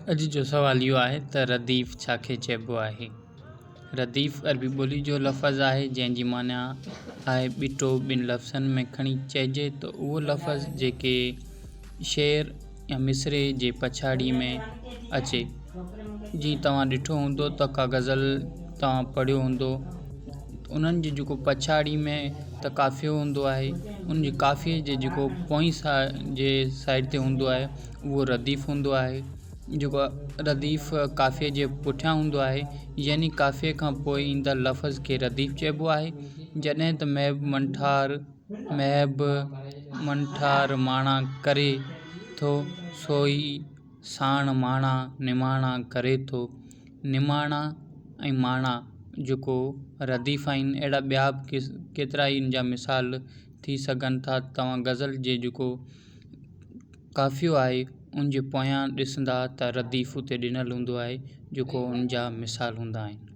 अॼु जो सवाल इहो आहे त रदीफ़ छाखे चइबो आहे। रदीफ़ अरबी ॿोली जो लफ़्ज़ आहे जंहिंजी माना आहे ॿिटो ॿिनि लफ़्ज़नि में खणी चइजे त उहो लफ़्ज़ जेके शेर या मिसरे जे पछाड़ी में अचे। जीअं तव्हां ॾिठो हूंदो त का गज़ल तव्हां पढ़ियो हूंदो, उन्हनि जी जेको पछाड़ी में त काफ़ियो हूंदो आहे, उन जे काफ़िए जे जेको पोइ जे साइड ते हूंदो आहे उहो रदीफ़ हूंदो आहे। जेको रदीफ़ काफ़िए जे पुठियां हूंदो आहे, यानी काफ़िए खां पोइ ईंदड़ लफ़्ज़ खे रदीफ़ चइबो आहे। जॾहिं त महब मंठार माणा करे थो, सोई साण माणा निमाणा करे थो। निमाणा ऐं माणा जेको रदीफ़ आहिनि, अहिड़ा ॿिया बि केतिरा ई इन जा मिसाल थी सघनि था। तव्हां गज़ल जे जेको काफ़ियो आहे उन जे पोयां ॾिसंदा त रदीफ़ उते ॾिनल हूंदो आहे, जेको उन जा मिसाल हूंदा आहिनि।